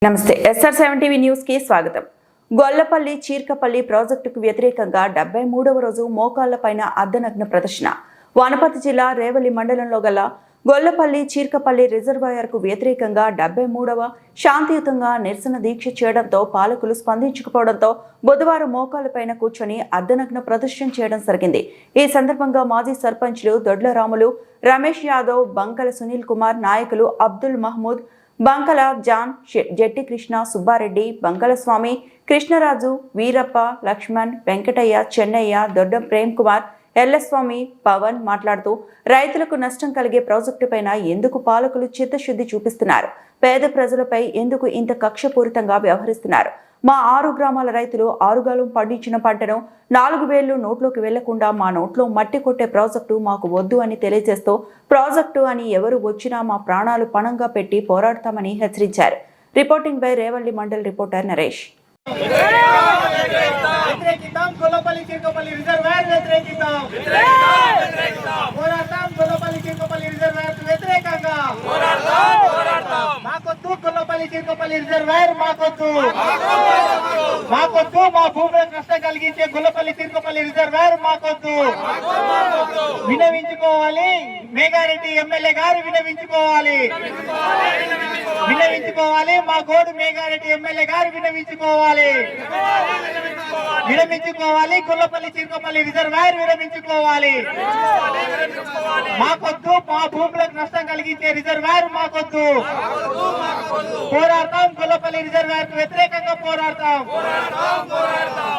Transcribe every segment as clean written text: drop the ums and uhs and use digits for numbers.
నమస్తే SR7 TV news కి స్వాగతం. గొల్లపల్లి చీర్కపల్లి ప్రాజెక్టుకు వ్యతిరేకంగా 73వ రోజు మోకాళ్లపైన అర్ధనగ్న ప్రదర్శన. వనపర్తి జిల్లా రేవలి మండలంలో గల గొల్లపల్లి చీర్కపల్లి రిజర్వాయర్కు వ్యతిరేకంగా 73వ శాంతియుతంగా నిరసన దీక్ష చేయడంతో పాలకులు స్పందించకపోవడంతో బుధవారం మోకాళ్లపైన కూర్చొని అర్ధనగ్న ప్రదర్శన చేయడం జరిగింది. ఈ సందర్భంగా మాజీ సర్పంచ్లు దొడ్ల రాములు, రమేష్ యాదవ్, బంకల సునీల్ కుమార్, నాయకులు అబ్దుల్ మహమూద్, బంకల జాన్, జెట్టి కృష్ణ, సుబ్బారెడ్డి, బంకల స్వామి, కృష్ణరాజు, వీరప్ప, లక్ష్మణ్, వెంకటయ్య, చెన్నయ్య, దొడ్డం ప్రేమ్ కుమార్, ఎల్లస్వామి, పవన్ మాట్లాడుతూ రైతులకు నష్టం కలిగే ప్రాజెక్టు పైన ఎందుకు పాలకులు చిత్తశుద్ధి చూపిస్తున్నారు? పేద ప్రజలపై ఎందుకు ఇంత కక్షపూరితంగా వ్యవహరిస్తున్నారు? మా 6 గ్రామాల రైతులు 6 గాలం పండించిన పంటను 4 వేళ్లు నోట్లోకి వెళ్లకుండా మా నోట్లో మట్టి కొట్టే ప్రాజెక్టు మాకు వద్దు అని తెలియజేస్తూ ప్రాజెక్టు అని ఎవరు వచ్చినా మా ప్రాణాలు పణంగా పెట్టి పోరాడతామని హెచ్చరించారు. Reporting by Revalli mandal reporter Naresh. Gollapalli Chirkapalli reservoir వ్యతిరేకిద్దాం. పోరాడతాం. గొల్లపల్లి చీర్కపల్లి రిజర్వాయర్ వ్యతిరేకంగా మాకొద్దు. గొల్లపల్లి చీర్కపల్లి రిజర్వాయర్ మాకొద్దు. మాకొద్దు. మా భూములకు నష్టం కలిగించే గొల్లపల్లి చీర్కపల్లి రిజర్వాయర్ మాకొద్దు. వినవించుకోవాలి. మేఘారెడ్డి ఎమ్మెల్యే గారు వినవించుకోవాలి. వినవించుకోవాలి. మా గోడు మేఘారెడ్డి ఎమ్మెల్యే గారు వినవించుకోవాలి. విరమించుకోవాలి. గొల్లపల్లి చీర్కపల్లి రిజర్వాయర్ విరమించుకోవాలి. మాకొద్దు. మా భూములకు నష్టం కలిగించే రిజర్వాయర్ మాకొద్దు. పోరాడతాం. గొల్లపల్లి రిజర్వాయర్ వ్యతిరేకంగా పోరాడతాం.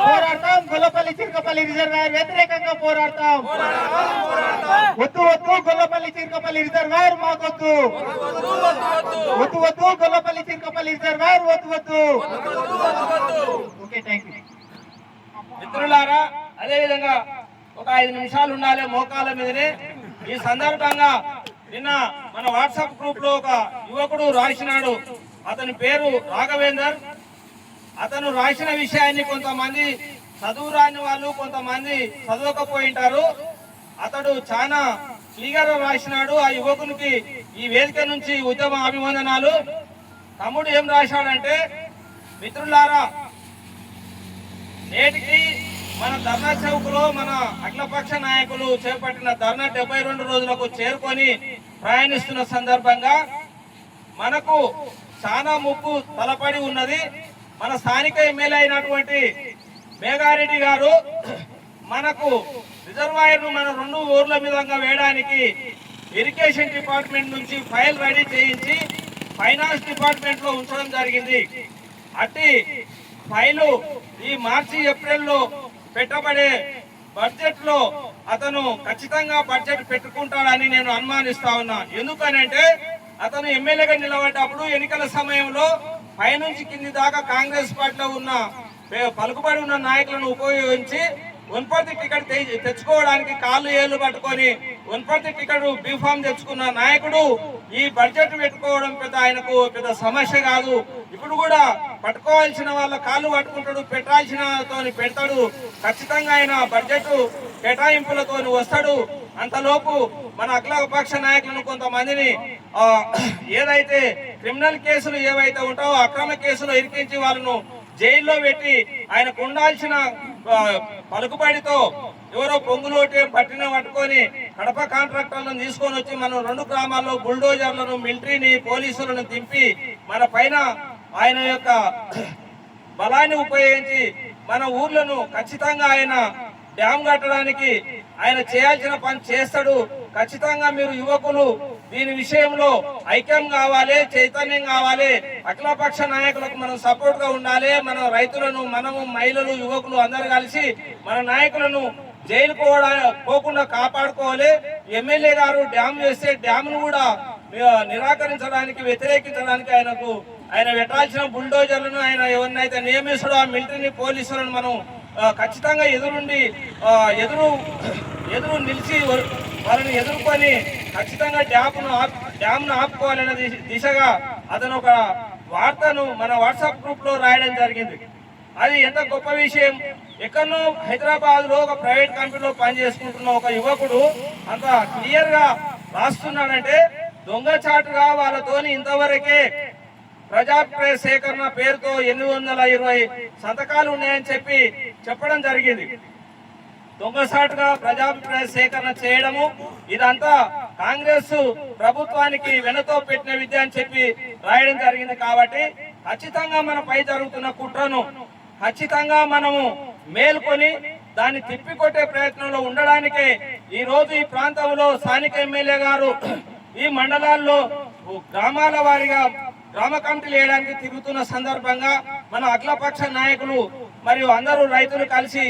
పోరాడతాం. గొల్లపల్లి చీర్కపల్లి రిజర్వాయర్ వ్యతిరేకంగా పోరాడతాం. వద్దు వద్దు. గొల్లపల్లి చీర్కపల్లి రిజర్వాయర్ మాకొద్దు. వద్దు వద్దు. గొల్లపల్లి చీర్కపల్లి రిజర్వాయర్ వద్దు వద్దు. Okay, thank you. మిత్రులారా, అదేవిధంగా ఒక 5 నిమిషాలు ఉండాలి మోకాళ్ళ మీదనే. ఈ సందర్భంగా నిన్న మన వాట్సాప్ గ్రూప్ లో ఒక యువకుడు రాసినాడు. అతని పేరు రాఘవేందర్. అతను రాసిన విషయాన్ని కొంతమంది చదువురాని వాళ్ళు, కొంతమంది చదవకపోయింటారు. అతడు చాలా క్లియర్ రాసినాడు. ఆ యువకునికి ఈ వేదిక నుంచి ఉద్యమ అభివందనాలు. తమ్ముడు ఏం రాశాడంటే, మిత్రులారా, నేటికి మన ధర్నా చౌక్లో మన అఖిలపక్ష నాయకులు చేపట్టిన ధర్నా 72 రోజులకు చేరుకొని ప్రయాణిస్తున్న సందర్భంగా మనకు చాలా ముప్పు తలపడి ఉన్నది. మన స్థానిక ఎమ్మెల్యే అయినటువంటి మేఘారెడ్డి గారు మనకు రిజర్వాయర్ ను మన 2 ఊర్ల మీదంగా వేయడానికి ఇరిగేషన్ డిపార్ట్మెంట్ నుంచి ఫైల్ రెడీ చేయించి ఫైనాన్స్ డిపార్ట్మెంట్ లో ఉంచడం జరిగింది. అట్టి ఫైలు ఈ మార్చి ఏప్రిల్లో పెట్టబడే బడ్జెట్ లో అతను ఖచ్చితంగా బడ్జెట్ పెట్టుకుంటాడని నేను అనుమానిస్తా ఉన్నా. ఎందుకనంటే అతను ఎమ్మెల్యేగా నిలబడ్డప్పుడు ఎన్నికల సమయంలో పైనుంచి కింది దాకా కాంగ్రెస్ పార్టీలో ఉన్న పలుకుబడి ఉన్న నాయకులను ఉపయోగించి వనపర్తి టికెట్ తెచ్చుకోవడానికి కాళ్ళు ఏళ్లు పట్టుకొని వనపర్తి టికెట్ బీఫామ్ తెచ్చుకున్న నాయకుడు ఈ బడ్జెట్ పెట్టుకోవడం ఆయనకు పెద్ద సమస్య కాదు. ఇప్పుడు కూడా పట్టుకోవాల్సిన వాళ్ళ కాళ్ళు పట్టుకుంటాడు, పెట్టాల్సిన పెడతాడు. ఖచ్చితంగా ఆయన బడ్జెట్ కేటాయింపులతో వస్తాడు. అంతలోపు మన అఖిలపక్ష నాయకులను కొంతమందిని ఏదైతే క్రిమినల్ కేసులు ఏవైతే ఉంటావో అక్రమ కేసులు ఇరికించి వాళ్ళను జైల్లో పెట్టి ఆయనకు ఉండాల్సిన పలుకుబడితో ఎవరో పొంగులోటే పట్టుకొని కడప కాంట్రాక్టర్లను తీసుకొని వచ్చి మనం 2 గ్రామాల్లో బుల్డోజర్లను, మిలిటరీని, పోలీసులను దింపి మన పైన ఆయన యొక్క బలాన్ని ఉపయోగించి మన ఊర్లను ఖచ్చితంగా ఆయన డ్యామ్ కట్టడానికి ఆయన చేయాల్సిన పని చేస్తాడు. ఖచ్చితంగా మీరు యువకులు దీని విషయంలో ఐక్యం కావాలి, చైతన్యం కావాలి. అఖిలపక్ష నాయకులకు మనం సపోర్ట్ గా ఉండాలి. మన రైతులను, మనము, మహిళలు, యువకులు అందరు కలిసి మన నాయకులను జైలు పోకుండా కాపాడుకోవాలి. ఎమ్మెల్యే గారు డ్యామ్ వేస్తే డ్యామ్ ను కూడా నిరాకరించడానికి, వ్యతిరేకించడానికి ఆయన పెట్టాల్సిన బుల్డోజర్లను ఆయన ఎవరినైతే నియమిస్తాడో ఆ మిలిటరీని, పోలీసులను మనం ఖచ్చితంగా ఎదురు నిలిచి వాళ్ళని ఎదుర్కొని ఖచ్చితంగా డ్యామ్ను ఆపుకోవాలనే దిశగా అతను ఒక వార్తను మన వాట్సాప్ గ్రూప్ లో రాయడం జరిగింది. అది ఎంత గొప్ప విషయం. ఎక్కడో హైదరాబాద్ లో ఒక ప్రైవేట్ కంపెనీలో పనిచేసుకుంటున్న ఒక యువకుడు అంత క్లియర్ గా రాస్తున్నాడంటే దొంగచాటుగా వాళ్ళతోని ఇంతవరకే ప్రజాభిప్రాయ సేకరణ పేరుతో 820 సంతకాలు ఉన్నాయని చెప్పడం జరిగింది. దొంగసాటుగా ప్రజాభిప్రాయ సేకరణ చేయడము ఇదంతా కాంగ్రెస్ ప్రభుత్వానికి వెనతో పెట్టిన విద్య అని చెప్పి రాయడం జరిగింది. కాబట్టి ఖచ్చితంగా మనపై జరుగుతున్న కుట్రను ఖచ్చితంగా మనము మేల్కొని దాన్ని తిప్పికొట్టే ప్రయత్నంలో ఉండడానికే ఈ రోజు ఈ ప్రాంతంలో స్థానిక ఎమ్మెల్యే గారు ఈ మండలాల్లో గ్రామాల వారీగా గ్రామ కమిటీలు వేయడానికి తిరుగుతున్న సందర్భంగా మన అఖిలపక్ష నాయకులు మరియు అందరూ రైతులు కలిసి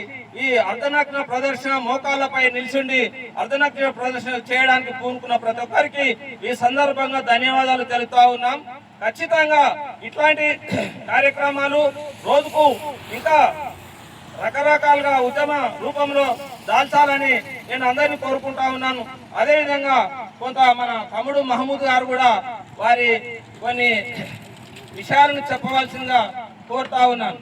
ఈ అర్ధనగ్న ప్రదర్శన మోకాళ్ళపై నిల్చుండి అర్ధనగ్న ప్రదర్శన చేయడానికి పూనుకున్న ప్రతి ఒక్కరికి ఈ సందర్భంగా ధన్యవాదాలు తెలుపుతా ఉన్నాం. ఖచ్చితంగా ఇట్లాంటి కార్యక్రమాలు రోజుకు ఇంకా రకరకాలుగా ఉద్యమ రూపంలో దాల్చాలని నేను అందరినీ కోరుకుంటా ఉన్నాను. అదేవిధంగా కొంత మన తమ్ముడు మహమూద్ గారు కూడా వారి కొన్ని విషయాలను చెప్పవలసిందిగా కోరుతా ఉన్నాను.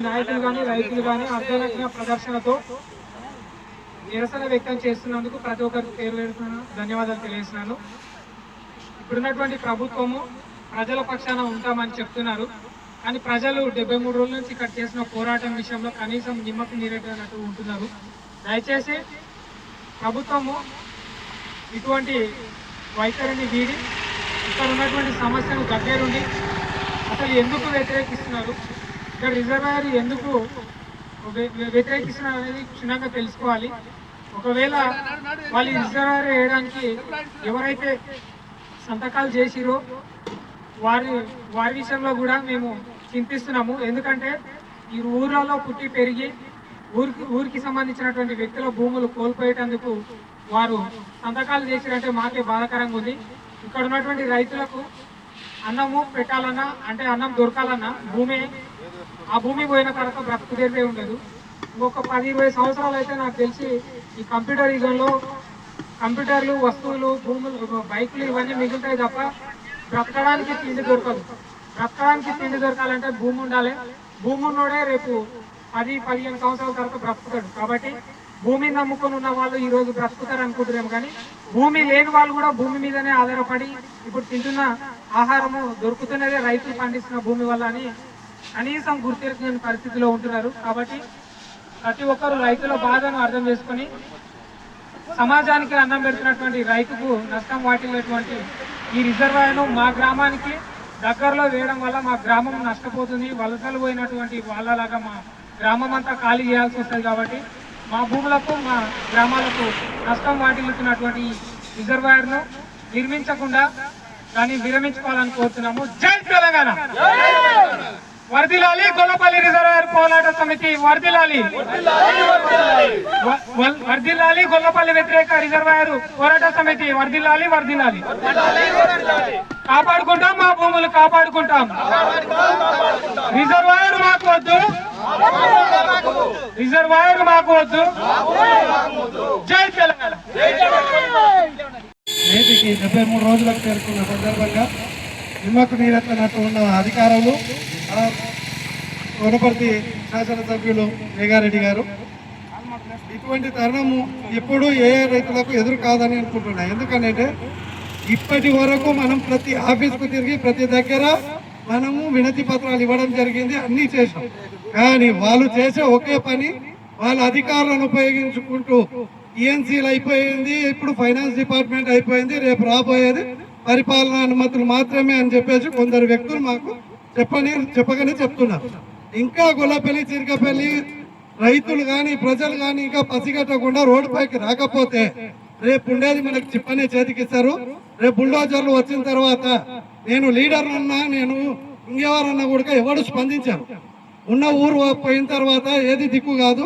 నాయకులు కానీ రైతులు కానీ అర్ధనగ్న ప్రదర్శనతో నిరసన వ్యక్తం చేస్తున్నందుకు ప్రతి ఒక్కరికి పేరు ధన్యవాదాలు తెలియజేస్తున్నాను. ఇప్పుడున్నటువంటి ప్రభుత్వము ప్రజల పక్షాన ఉంటామని చెప్తున్నారు, కానీ ప్రజలు 73 రోజుల నుంచి ఇక్కడ చేసిన పోరాటం విషయంలో కనీసం నిమ్మకు నీరెట్టినట్టు ఉంటున్నారు. దయచేసి ప్రభుత్వము ఇటువంటి వైఖరిని వీడి ఇక్కడ ఉన్నటువంటి సమస్యను దగ్గరుండి అసలు ఎందుకు వ్యతిరేకిస్తున్నారు, ఇక్కడ రిజర్వాయర్ ఎందుకు వ్యతిరేకిస్తున్నారు అనేది క్షుణ్ణంగా తెలుసుకోవాలి. ఒకవేళ వాళ్ళు రిజర్వాయర్ వేయడానికి ఎవరైతే సంతకాలు చేసిరో వారి విషయంలో కూడా మేము చింతిస్తున్నాము. ఎందుకంటే ఈ ఊర్లలో పుట్టి పెరిగి ఊరికి సంబంధించినటువంటి వ్యక్తుల భూములు కోల్పోయేటందుకు వారు సంతకాలు చేసిరంటే మాకే బాధాకరంగా ఉంది. ఇక్కడ ఉన్నటువంటి రైతులకు అన్నము పెట్టాలన్నా అంటే అన్నం దొరకాలన్నా ఆ భూమి పోయిన తర్వాత బ్రతుకు తెరిపే ఉండదు. ఇంకొక 10-20 సంవత్సరాలు అయితే నాకు తెలిసి ఈ కంప్యూటర్ యుగంలో కంప్యూటర్లు, వస్తువులు, భూములు, బైకులు ఇవన్నీ మిగులుతాయి తప్ప బ్రతకడానికి తిండి దొరకదు. బ్రతకడానికి తిండి దొరకాలంటే భూమి ఉండాలి. భూమి ఉన్నోడే రేపు 10-15 సంవత్సరాల తర్వాత బ్రతుకుతాడు. కాబట్టి భూమిని నమ్ముకొని ఉన్న వాళ్ళు ఈ రోజు బ్రతుకుతారు అనుకుంటున్నాం, కానీ భూమి లేని వాళ్ళు కూడా భూమి మీదనే ఆధారపడి ఇప్పుడు తింటున్న ఆహారము దొరుకుతున్నదే రైతులు పండిస్తున్న భూమి వల్ల అని కనీసం గుర్తించని పరిస్థితిలో ఉంటున్నారు. కాబట్టి ప్రతి ఒక్కరు రైతుల బాధను అర్థం చేసుకొని సమాజానికి అన్నం పెడుతున్నటువంటి రైతుకు నష్టం వాటిల్లేటువంటి ఈ రిజర్వాయర్ను మా గ్రామానికి దగ్గరలో వేయడం వల్ల మా గ్రామం నష్టపోతుంది. వలసలు పోయినటువంటి వాళ్ళలాగా మా గ్రామం అంతా ఖాళీ చేయాల్సి వస్తుంది. కాబట్టి మా భూములకు మా గ్రామాలకు నష్టం వాటిల్లుతున్నటువంటి రిజర్వాయర్ను నిర్మించకుండా దాన్ని విరమించుకోవాలని కోరుతున్నాము. జై తెలంగాణ! వర్ధిల్లాలి గొల్లపల్లి రిజర్వాయర్ పోరాట సమితి, వర్ధిల్లాలి! వర్ధిల్లాలి గొల్లపల్లి వ్యతిరేక రిజర్వాయర్ పోరాట సమితి, వర్ధిల్లాలి! వర్ధిల్లాలి! కాపాడుకుంటాం, మా భూములు కాపాడుకుంటాం. రిజర్వాయర్ మాకు వద్దు, రిజర్వాయర్ మాకు వద్దు. జై తెలంగాణ! నేటికి 73 రోజులకు చేరుకున్న సందర్భంగా నిమ్మకు నీరెత్తనట్టు ఉన్న అధికారులు వనపర్తి శాసనసభ్యులు మేఘారెడ్డి గారు ఇటువంటి తరుణము ఎప్పుడు ఏ రైతులకు ఎదురు కాదని అనుకుంటున్నా. ఎందుకంటే ఇప్పటి వరకు మనం ప్రతి ఆఫీస్కు తిరిగి ప్రతి దగ్గర మనము వినతి పత్రాలు ఇవ్వడం జరిగింది, అన్నీ చేసాం. కానీ వాళ్ళు చేసే ఒకే పని, వాళ్ళ అధికారులను ఉపయోగించుకుంటూ ఈఎన్సీలు అయిపోయింది, ఇప్పుడు ఫైనాన్స్ డిపార్ట్మెంట్ అయిపోయింది, రేపు రాబోయేది పరిపాలనా అనుమతులు మాత్రమే అని చెప్పేసి కొందరు వ్యక్తులు మాకు చెప్పగానే చెప్తున్నారు. ఇంకా గొల్లపల్లి, చిరకపల్లి రైతులు కానీ ప్రజలు కానీ ఇంకా పసిగట్టకుండా రోడ్డుపైకి రాకపోతే రేపు ఉండేది మనకు చిప్పనే చేతికిస్తారు. రేపు బుల్డోజర్లు వచ్చిన తర్వాత నేను లీడర్ అన్నా, నేను ఇంకెవరన్నా కూడా ఎవరు స్పందించారు. ఉన్న ఊరు పోయిన తర్వాత ఏది దిక్కు కాదు.